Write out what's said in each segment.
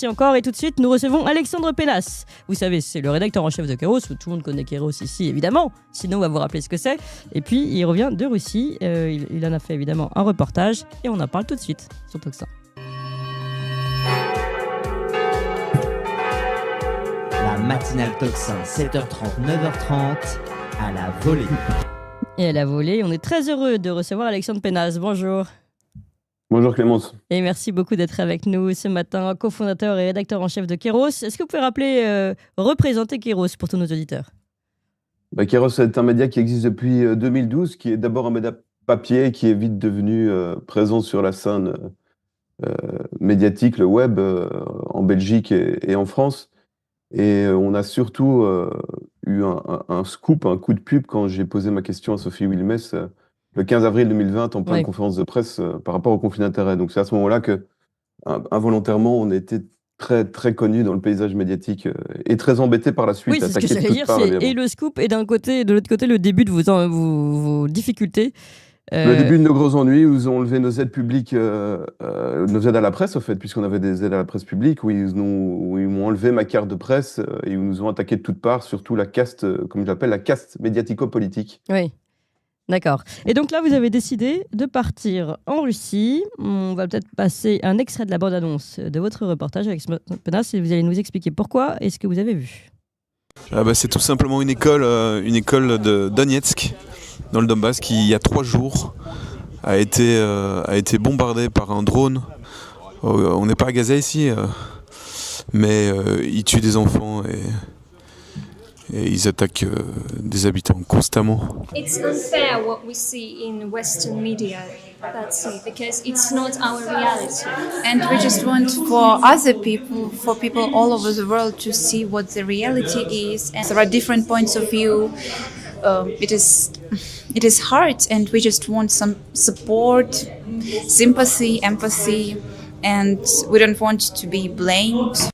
Merci encore et tout de suite nous recevons Alexandre Pénas. Vous savez, c'est le rédacteur en chef de Kéros, tout le monde connaît Kéros ici évidemment, sinon on va vous rappeler ce que c'est. Et puis il revient de Russie, il en a fait évidemment un reportage et on en parle tout de suite sur Toxin. La matinale Toxin, 7h30, 9h30, à la volée. Et à la volée, on est très heureux de recevoir Alexandre Pénas. Bonjour. Bonjour Clémence. Et merci beaucoup d'être avec nous ce matin, cofondateur et rédacteur en chef de Kéros. Est-ce que vous pouvez rappeler, représenter Kéros pour tous nos auditeurs ? Kéros est un média qui existe depuis 2012, qui est d'abord un média papier, qui est vite devenu présent sur la scène médiatique, le web, en Belgique et en France. Et on a surtout eu un scoop, un coup de pub quand j'ai posé ma question à Sophie Wilmès le 15 avril 2020 en pleine conférence de presse par rapport au conflit d'intérêts. Donc c'est à ce moment-là que, involontairement, on était très, très connus dans le paysage médiatique et très embêtés par la suite. Oui, c'est ce que j'allais dire, c'est et le scoop et d'un côté, de l'autre côté, le début de vos difficultés. Le début de nos gros ennuis, où ils ont enlevé nos aides publiques, nos aides à la presse, au fait, puisqu'on avait des aides à la presse publique, où ils m'ont enlevé ma carte de presse et où ils nous ont attaqué de toutes parts, surtout la caste, comme je l'appelle, la caste médiatico-politique. Oui. D'accord. Et donc là, vous avez décidé de partir en Russie. On va peut-être passer un extrait de la bande-annonce de votre reportage avec Pénas et vous allez nous expliquer pourquoi et ce que vous avez vu. C'est tout simplement une école de Donetsk, dans le Donbass, qui, il y a 3 jours, a été bombardée par un drone. On n'est pas à Gaza ici, mais ils tuent des enfants et ils attaquent des habitants constamment. It's unfair what we see in Western media. That's it, because it's not our reality. And we just want for other people, for people all over the world to see what the reality is. And there are different points of view. It is hard, and we just want some support, sympathy, empathy, and we don't want to be blamed.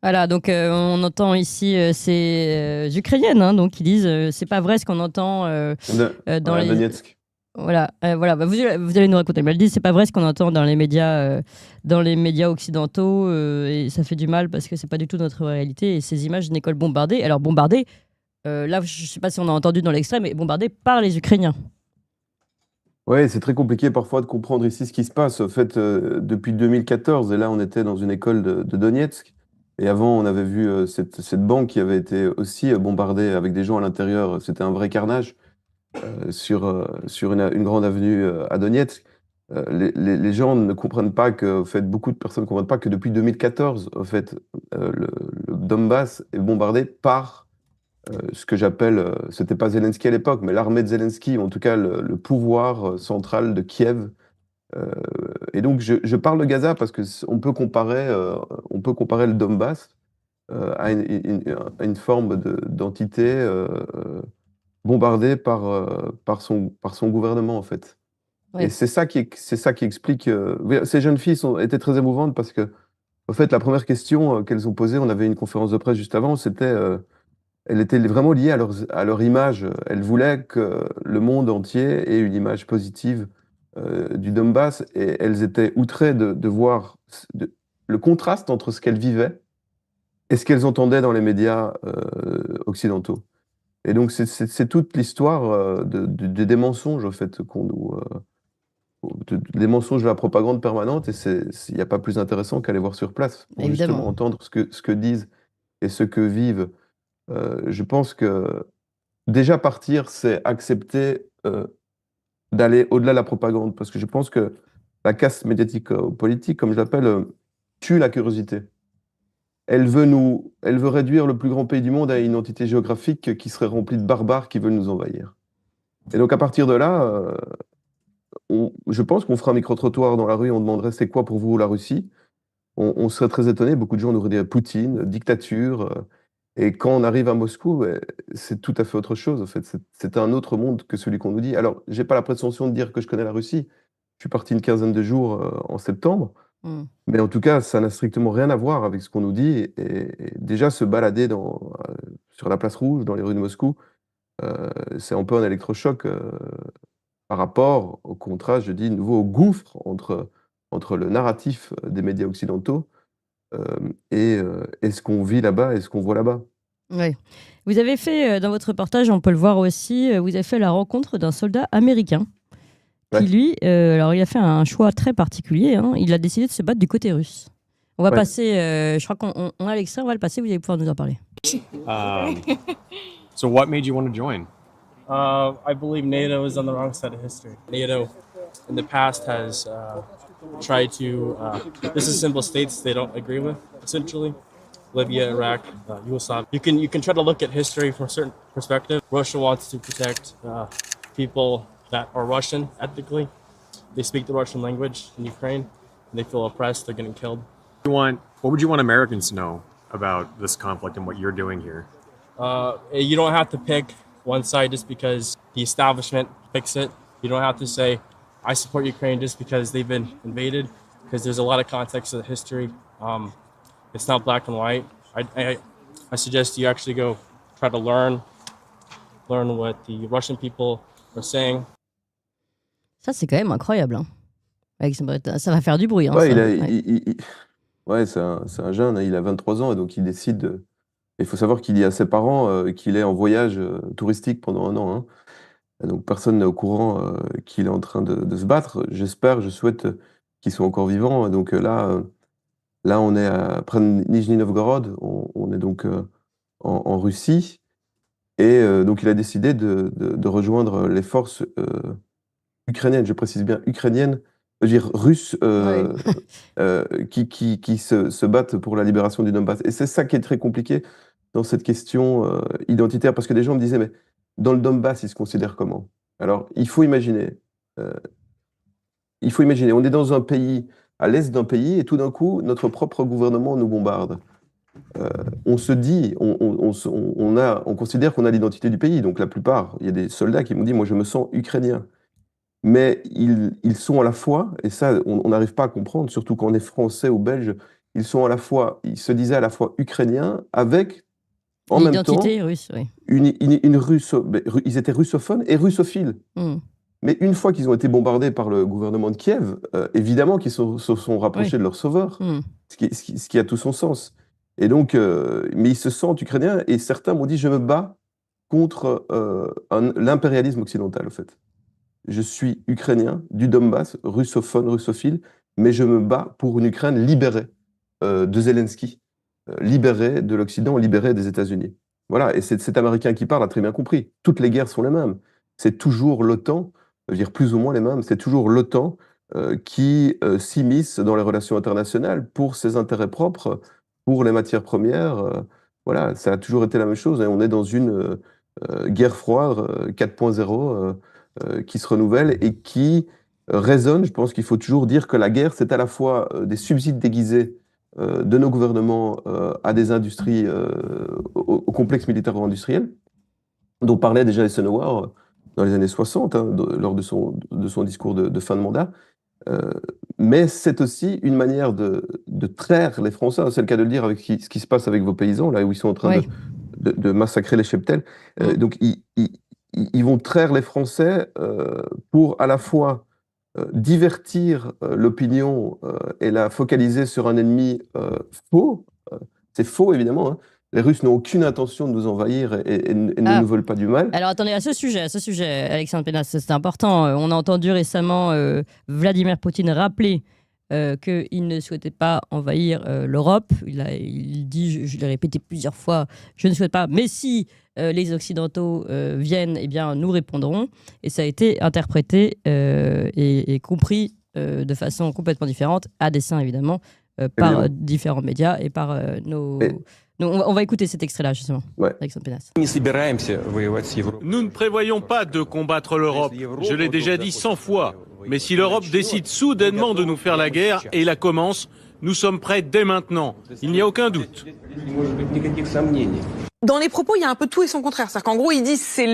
Voilà, donc on entend ici ces Ukrainiennes donc, qui disent c'est pas vrai ce qu'on entend dans les... Donetsk. Voilà, vous allez nous raconter. Mais elles disent c'est pas vrai ce qu'on entend dans les médias occidentaux et ça fait du mal parce que c'est pas du tout notre réalité et ces images d'une école bombardée. Alors bombardée, là je sais pas si on a entendu dans l'extrait, mais bombardée par les Ukrainiens. Oui, c'est très compliqué parfois de comprendre ici ce qui se passe. En fait, depuis 2014, et là on était dans une école de Donetsk. Et avant, on avait vu cette banque qui avait été aussi bombardée avec des gens à l'intérieur. C'était un vrai carnage sur une grande avenue à Donetsk. Les gens ne comprennent pas que, en fait, beaucoup de personnes ne comprennent pas que depuis 2014, en fait, le Donbass est bombardé par ce que j'appelle, c'était pas Zelensky à l'époque, mais l'armée de Zelensky, ou en tout cas le pouvoir central de Kiev. Et donc je parle de Gaza parce que on peut comparer le Donbass à une forme d'entité bombardée par son gouvernement en fait. Oui. Et c'est ça qui explique. Ces jeunes filles étaient très émouvantes parce que en fait la première question qu'elles ont posée, on avait une conférence de presse juste avant, c'était elle était vraiment liée à leur image. Elles voulaient que le monde entier ait une image positive du Donbass, et elles étaient outrées de voir le contraste entre ce qu'elles vivaient et ce qu'elles entendaient dans les médias occidentaux. Et donc c'est toute l'histoire des mensonges en fait des mensonges de la propagande permanente, et il n'y a pas plus intéressant qu'aller voir sur place pour justement entendre ce que disent et ce que vivent. Je pense que déjà partir, c'est accepter d'aller au-delà de la propagande, parce que je pense que la caste médiatico-politique, comme je l'appelle, tue la curiosité. Elle veut réduire le plus grand pays du monde à une entité géographique qui serait remplie de barbares qui veulent nous envahir. Et donc à partir de là, je pense qu'on fera un micro-trottoir dans la rue, on demanderait c'est quoi pour vous la Russie ? On serait très étonnés, beaucoup de gens nous auraient dit Poutine, dictature. Et quand on arrive à Moscou, c'est tout à fait autre chose. En fait, c'est un autre monde que celui qu'on nous dit. Alors, j'ai pas la prétention de dire que je connais la Russie. Je suis parti une quinzaine de jours en septembre. Mais en tout cas, ça n'a strictement rien à voir avec ce qu'on nous dit. Et déjà, se balader sur la place rouge, dans les rues de Moscou, c'est un peu un électrochoc par rapport au contraste, je dis, nouveau au gouffre entre le narratif des médias occidentaux et ce qu'on vit là-bas et ce qu'on voit là-bas. Ouais. Vous avez fait, dans votre reportage, on peut le voir aussi, vous avez fait la rencontre d'un soldat américain qui, Ouais. lui, alors il a fait un choix très particulier. Hein. Il a décidé de se battre du côté russe. On va Ouais. passer, je crois qu'on a l'extrait, on va le passer, vous allez pouvoir nous en parler. So what made you want to join? I believe NATO is on the wrong side of history. NATO, in the past, has tried to. This is simple states they don't agree with, essentially. Libya, Iraq, Yugoslavia. You can try to look at history from a certain perspective. Russia wants to protect people that are Russian ethnically. They speak the Russian language in Ukraine, and they feel oppressed. They're getting killed. What would you want Americans to know about this conflict and what you're doing here? You don't have to pick one side just because the establishment picks it. You don't have to say, I support Ukraine just because they've been invaded, because there's a lot of context to the history. It's not black and white. I suggest you actually go try to learn what the Russian people are saying. Ça, c'est quand même incroyable. Hein. Ça va faire du bruit. Hein, Ouais, ça. ouais, c'est un jeune, hein, il a 23 ans et donc il décide. Il faut savoir qu'il dit à ses parents qu'il est en voyage touristique pendant 1 an. Hein. Et donc personne n'est au courant qu'il est en train de se battre. Je souhaite qu'ils soient encore vivants. Et donc là, on est près de Nijni Novgorod, on est donc en Russie. Et donc il a décidé de rejoindre les forces ukrainiennes, je précise bien ukrainiennes, je veux dire russes, qui se battent pour la libération du Donbass. Et c'est ça qui est très compliqué dans cette question identitaire, parce que des gens me disaient, mais dans le Donbass, ils se considèrent comment? Alors, il faut imaginer, on est dans un pays, à l'est d'un pays, et tout d'un coup, notre propre gouvernement nous bombarde. On se dit, on considère qu'on a l'identité du pays, donc la plupart, il y a des soldats qui m'ont dit, moi je me sens ukrainien. Mais ils sont à la fois, et ça on n'arrive pas à comprendre, surtout quand on est français ou belge, ils se disaient à la fois ukrainiens avec, en même temps, l'identité russe, oui. ils étaient russophones et russophiles. Mais une fois qu'ils ont été bombardés par le gouvernement de Kiev, évidemment qu'ils se sont rapprochés de leur sauveur, ce qui a tout son sens. Et donc, mais ils se sentent ukrainiens, et certains m'ont dit, je me bats contre l'impérialisme occidental, en fait. Je suis ukrainien, du Donbass, russophone, russophile, mais je me bats pour une Ukraine libérée de Zelensky, libérée de l'Occident, libérée des États-Unis. Voilà, et cet Américain qui parle a très bien compris. Toutes les guerres sont les mêmes. C'est toujours l'OTAN, je veux dire plus ou moins les mêmes, c'est toujours l'OTAN qui s'immisce dans les relations internationales pour ses intérêts propres, pour les matières premières. Voilà, ça a toujours été la même chose. Et on est dans une guerre froide 4.0 qui se renouvelle et qui résonne. Je pense qu'il faut toujours dire que la guerre, c'est à la fois des subsides déguisés de nos gouvernements à des industries, au complexe militaro-industriel, dont parlait déjà Eisenhower dans les années 60, hein, lors de son discours de fin de mandat. Mais c'est aussi une manière de traire les Français, c'est le cas de le dire avec ce qui se passe avec vos paysans, là où ils sont en train de massacrer les cheptels. Donc ils vont traire les Français pour à la fois divertir l'opinion et la focaliser sur un ennemi faux. C'est faux, évidemment. Hein. Les Russes n'ont aucune intention de nous envahir et ne nous veulent pas du mal. Alors attendez, à ce sujet, Alexandre Pénas, c'est important. On a entendu récemment Vladimir Poutine rappeler qu'il ne souhaitait pas envahir l'Europe. Il dit, je l'ai répété plusieurs fois, je ne souhaite pas, mais si les Occidentaux viennent, eh bien, nous répondrons. Et ça a été interprété et compris de façon complètement différente, à dessein évidemment, par différents médias et par nos... On va écouter cet extrait-là, justement, Alexandre Pénas. Nous ne prévoyons pas de combattre l'Europe. Je l'ai déjà dit 100 fois. Mais si l'Europe décide soudainement de nous faire la guerre, et la commence, nous sommes prêts dès maintenant. Il n'y a aucun doute. Dans les propos, il y a un peu tout et son contraire. C'est-à-dire qu'en gros, il dit c'est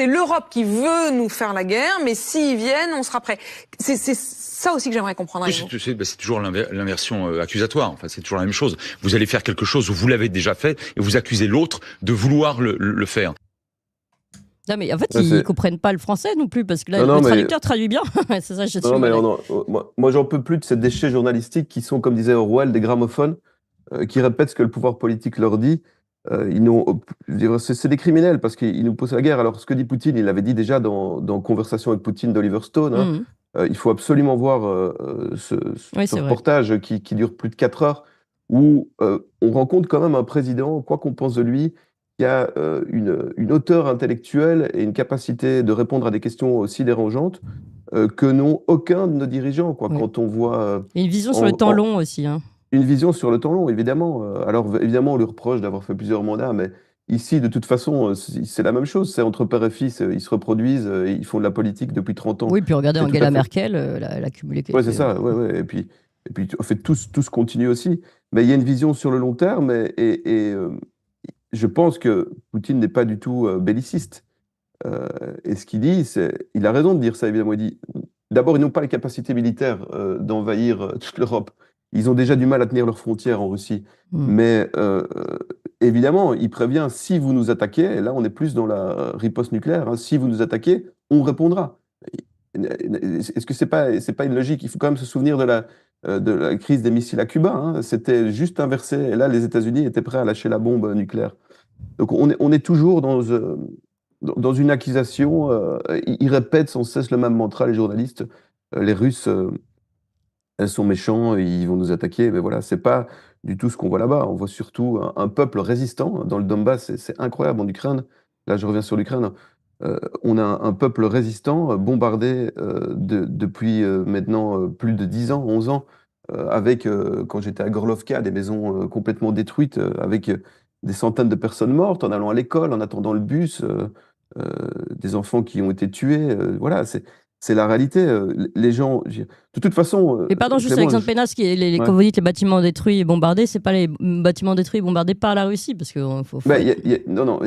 l'Europe qui veut nous faire la guerre, mais s'ils viennent, on sera prêt. C'est ça aussi que j'aimerais comprendre. Oui, c'est toujours l'inversion accusatoire. Enfin, c'est toujours la même chose. Vous allez faire quelque chose où vous l'avez déjà fait et vous accusez l'autre de vouloir le faire. Non, mais en fait, ils ne comprennent pas le français non plus, parce que là, le traducteur traduit bien. C'est ça, moi, j'en peux plus de ces déchets journalistiques qui sont, comme disait Orwell, des gramophones qui répètent ce que le pouvoir politique leur dit. Ils n'ont, je veux dire, c'est des criminels parce qu'ils nous poussent à la guerre. Alors, ce que dit Poutine, il l'avait dit déjà dans Conversation avec Poutine d'Oliver Stone, hein. Mhm. Il faut absolument voir ce Oui, c'est vrai. reportage qui dure plus de 4 heures, où on rencontre quand même un président, quoi qu'on pense de lui, qui a une hauteur intellectuelle et une capacité de répondre à des questions aussi dérangeantes que n'ont aucun de nos dirigeants, quoi. Oui. Quand on voit Et une vision sur le temps long aussi. Hein. une vision sur le temps long, évidemment. Alors, évidemment, on lui reproche d'avoir fait plusieurs mandats, mais ici, de toute façon, c'est la même chose. C'est entre père et fils, ils se reproduisent, et ils font de la politique depuis 30 ans. Oui, puis regardez C'est tout Angela à fait... Merkel, elle a cumulé Ouais, c'est ça. Ouais, ouais. Et puis, en fait, tous continuent aussi. Mais il y a une vision sur le long terme, et je pense que Poutine n'est pas du tout belliciste. Et ce qu'il dit, il a raison de dire ça, évidemment. Il dit, d'abord, ils n'ont pas les capacités militaires d'envahir toute l'Europe. Ils ont déjà du mal à tenir leurs frontières en Russie. Mais évidemment, il prévient, si vous nous attaquez, et là on est plus dans la riposte nucléaire, hein, si vous nous attaquez, on répondra. Est-ce que c'est pas une logique? Il faut quand même se souvenir de la crise des missiles à Cuba, hein. C'était juste inversé. Et là, les États-Unis étaient prêts à lâcher la bombe nucléaire. Donc on est toujours dans une accusation. Ils répètent sans cesse le même mantra, les journalistes. Les Russes sont méchants, ils vont nous attaquer. Mais voilà, c'est pas du tout ce qu'on voit là-bas. On voit surtout un peuple résistant. Dans le Donbass, c'est incroyable en Ukraine. Là, je reviens sur l'Ukraine. On a un peuple résistant, bombardé depuis maintenant plus de 10 ans, 11 ans, avec, quand j'étais à Gorlovka, des maisons complètement détruites, avec des centaines de personnes mortes en allant à l'école, en attendant le bus, des enfants qui ont été tués. Voilà, c'est la réalité. Les gens, de toute façon. Et pardon, juste Alexandre Pénas, quand vous dites les bâtiments détruits et bombardés, c'est pas les bâtiments détruits et bombardés par la Russie, parce que non.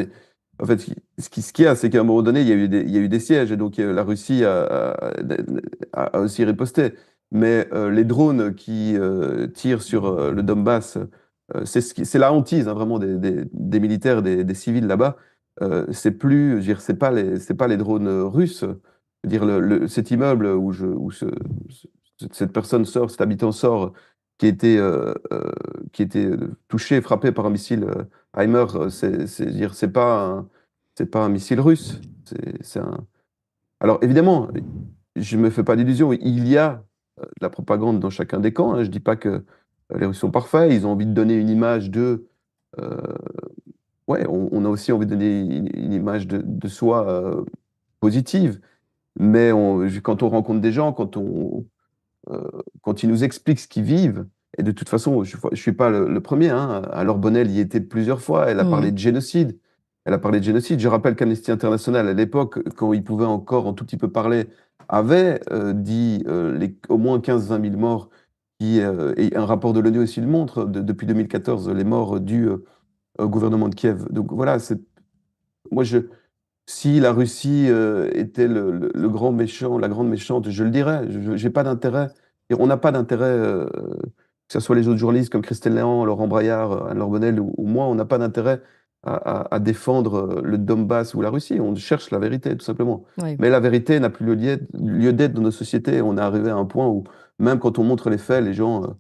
En fait, ce qu'il y a, c'est qu'à un moment donné, il y a eu des sièges, et donc la Russie a aussi riposté. Mais les drones qui tirent sur le Donbass, c'est la hantise, hein, vraiment des militaires, des civils là-bas. C'est plus, je veux dire, c'est pas les drones russes. Je veux dire, cet immeuble où cette personne sort, cet habitant sort, qui était touché, frappé par un missile Heimer, c'est pas un missile russe. Alors évidemment, je me fais pas d'illusions. Il y a de la propagande dans chacun des camps, hein. Je dis pas que les Russes sont parfaits. Ils ont envie de donner une image ouais, on a aussi envie de donner une image de soi positive. Mais quand on rencontre des gens, quand ils nous expliquent ce qu'ils vivent, et de toute façon, je suis pas le premier, hein. Alors Bonnel y était plusieurs fois. Elle a parlé de génocide. Je rappelle qu'Amnesty International, à l'époque, quand il pouvait encore un tout petit peu parler, avait dit au moins 15-20 000 morts. Et un rapport de l'ONU aussi le montre, depuis 2014, les morts dues au gouvernement de Kiev. Donc voilà, si la Russie était le grand méchant, la grande méchante, je le dirais. J'ai pas d'intérêt. Et on n'a pas d'intérêt, que ce soit les autres journalistes comme Christelle Léand, Laurent Braillard, Anne-Laure Bonnel ou moi, on n'a pas d'intérêt à défendre le Donbass ou la Russie. On cherche la vérité, tout simplement. Oui. Mais la vérité n'a plus lieu d'être dans nos sociétés. On est arrivé à un point où, même quand on montre les faits, les gens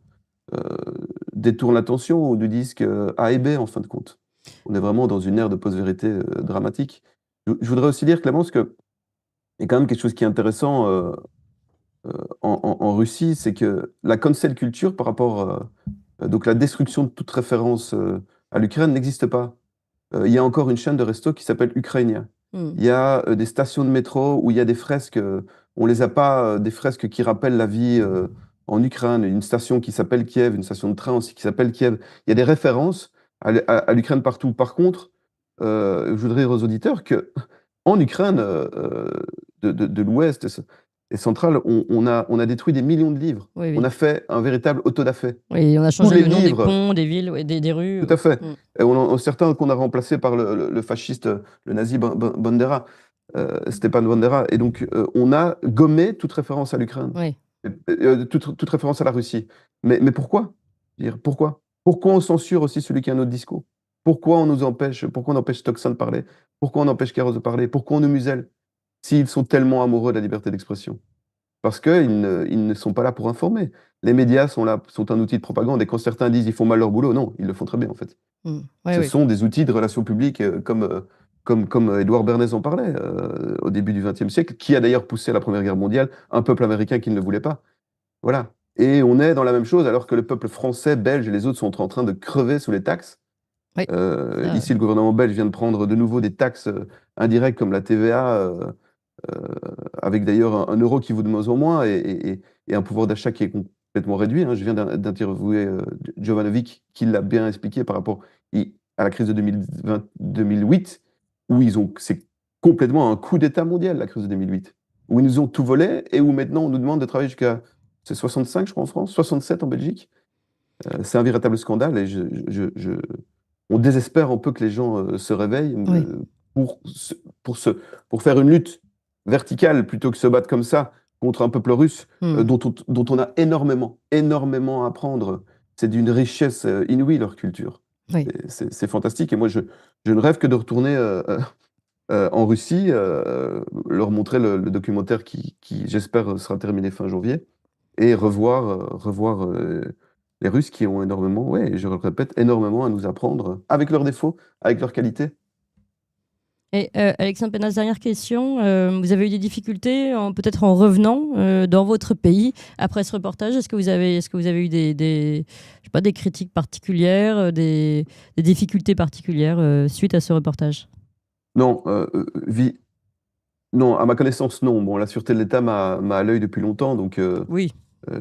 détournent l'attention ou nous disent que A et B, en fin de compte. On est vraiment dans une ère de post-vérité dramatique. Je voudrais aussi dire, Clémence, qu'il y a quand même quelque chose qui est intéressant en Russie, c'est que la cancel culture par rapport, donc la destruction de toute référence à l'Ukraine n'existe pas. Il y a encore une chaîne de resto qui s'appelle Ukrainia. Il y a des stations de métro où il y a des fresques, on les a pas, des fresques qui rappellent la vie en Ukraine, une station qui s'appelle Kiev, une station de train aussi qui s'appelle Kiev. Il y a des références à l'Ukraine partout. Par contre, je voudrais dire aux auditeurs qu'en Ukraine de l'Ouest et centrale, on a détruit des millions de livres. Oui, oui. On a fait un véritable autodafé. Oui, on a changé Tous les le nom livres. des ponts, des villes, des rues. Tout à fait. Et certains qu'on a remplacés par le fasciste, le nazi Bandera, Stepan Bandera. Et donc, on a gommé toute référence à l'Ukraine, Oui. toute référence à la Russie. Mais pourquoi? Pourquoi on censure aussi celui qui a un autre discours? Pourquoi on empêche Stockson de parler? Pourquoi on empêche Keros de parler? Pourquoi on nous muselle s'ils sont tellement amoureux de la liberté d'expression? parce qu'ils ne sont pas là pour informer. Les médias sont un outil de propagande, et quand certains disent ils font mal leur boulot, non, ils le font très bien en fait. Ce sont des outils de relations publiques comme Édouard Bernays en parlait au début du XXe siècle, qui a d'ailleurs poussé à la Première Guerre mondiale un peuple américain qui ne le voulait pas. Voilà. Et on est dans la même chose alors que le peuple français, belge et les autres sont en train de crever sous les taxes. Ici, le gouvernement belge vient de prendre de nouveau des taxes indirectes comme la TVA, avec d'ailleurs un euro qui vaut de moins en moins et un pouvoir d'achat qui est complètement réduit. Hein. Je viens d'interviewer Jovanovic qui l'a bien expliqué par rapport à la crise de 2008, où c'est complètement un coup d'État mondial, la crise de 2008, où ils nous ont tout volé et où maintenant on nous demande de travailler jusqu'à 65, je crois, en France, 67 en Belgique. C'est un véritable scandale et on désespère un peu que les gens se réveillent pour faire une lutte verticale plutôt que se battre comme ça contre un peuple russe dont on a énormément à apprendre. C'est d'une richesse inouïe, leur culture. C'est fantastique. Et moi, je ne rêve que de retourner en Russie, leur montrer le documentaire qui j'espère, sera terminé fin janvier, et revoir les Russes qui ont énormément, je le répète, énormément à nous apprendre, avec leurs défauts, avec leurs qualités. Et Alexandre Pénas, dernière question. Vous avez eu des difficultés, peut-être en revenant dans votre pays après ce reportage. Est-ce que vous avez eu des critiques particulières, des difficultés particulières suite à ce reportage? Non, non, à ma connaissance, non. Bon, la sûreté de l'État m'a à l'œil depuis longtemps, donc oui.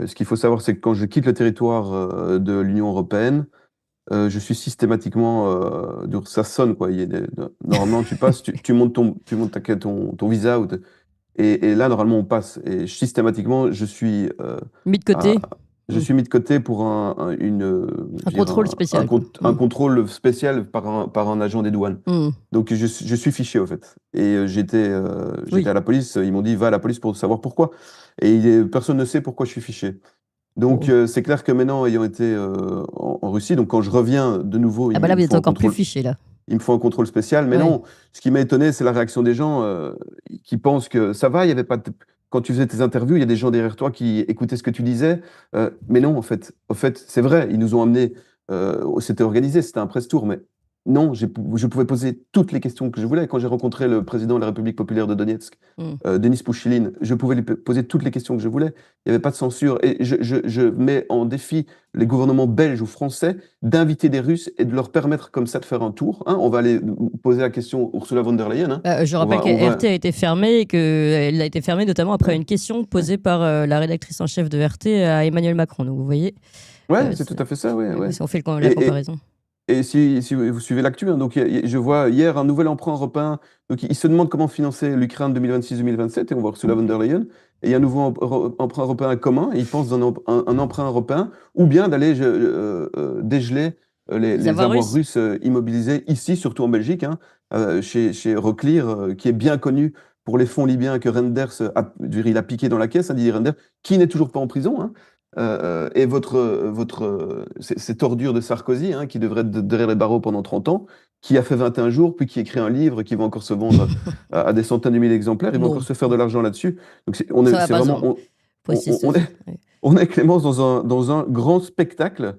Ce qu'il faut savoir, c'est que quand je quitte le territoire de l'Union européenne, je suis systématiquement, ça sonne quoi. Normalement, tu passes, tu montes ton visa et là normalement on passe. Et systématiquement, je suis mis de côté. Je suis mis de côté pour un contrôle spécial. Un contrôle spécial par un agent des douanes. Donc je suis fiché au fait. Et j'étais à la police. Ils m'ont dit va à la police pour savoir pourquoi. Et personne ne sait pourquoi je suis fiché. Donc c'est clair que maintenant, ayant été en Russie, donc quand je reviens de nouveau, là vous êtes encore plus fiché là. Il me faut un contrôle spécial, mais non. Ce qui m'a étonné, c'est la réaction des gens qui pensent que ça va. Il y avait pas quand tu faisais tes interviews, il y a des gens derrière toi qui écoutaient ce que tu disais, mais non, en fait, c'est vrai. Ils nous ont amenés, c'était organisé, c'était un press tour, mais non, je pouvais poser toutes les questions que je voulais. Quand j'ai rencontré le président de la République populaire de Donetsk, Denis Pouchiline, je pouvais lui poser toutes les questions que je voulais. Il n'y avait pas de censure. Et je mets en défi les gouvernements belges ou français d'inviter des Russes et de leur permettre comme ça de faire un tour. Hein. On va aller poser la question à Ursula von der Leyen. Hein. Je rappelle que RT a été fermée et qu'elle a été fermée notamment après une question posée par la rédactrice en chef de RT à Emmanuel Macron. Donc vous voyez. Ouais, c'est tout à fait ça. Si on fait la comparaison. Et si vous suivez l'actu, hein, donc je vois hier un nouvel emprunt européen. Donc il se demande comment financer l'Ukraine 2026-2027 et on voit Ursula von der Leyen. Et il y a un nouveau emprunt européen commun. Et ils pensent dans un emprunt européen ou bien d'aller dégeler les avoirs russes immobilisés ici, surtout en Belgique, hein, chez Euroclear, qui est bien connu pour les fonds libyens que Renders il a piqué dans la caisse, hein, Didier Renders, qui n'est toujours pas en prison. Hein. Et cette ordure de Sarkozy, hein, qui devrait être derrière les barreaux pendant 30 ans, qui a fait 21 jours, puis qui écrit un livre qui va encore se vendre à des centaines de milliers d'exemplaires, il va encore se faire de l'argent là-dessus. Donc on est, Clémence, dans un grand spectacle,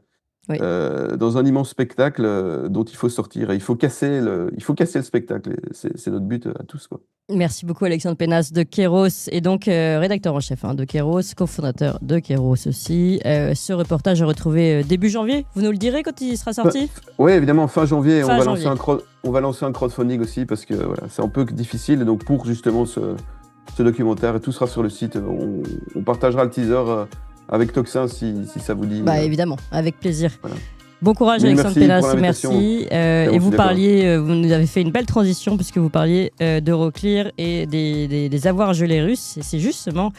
dans un immense spectacle dont il faut sortir. Et il faut casser le spectacle. C'est notre but à tous, quoi. Merci beaucoup Alexandre Pénas de Kairos et donc rédacteur en chef de Kairos, cofondateur de Kairos aussi. Ce reportage est retrouvé début janvier, vous nous le direz quand il sera sorti? Oui, évidemment, fin janvier. On va lancer un crowdfunding aussi parce que c'est un peu difficile. Donc pour justement ce documentaire, et tout sera sur le site. On partagera le teaser avec Toxin si ça vous dit. Évidemment, avec plaisir. Voilà. Bon courage Alexandre Pénas, merci. Et vous nous avez fait une belle transition puisque vous parliez d'Euroclear et des avoirs gelés russes. Et c'est justement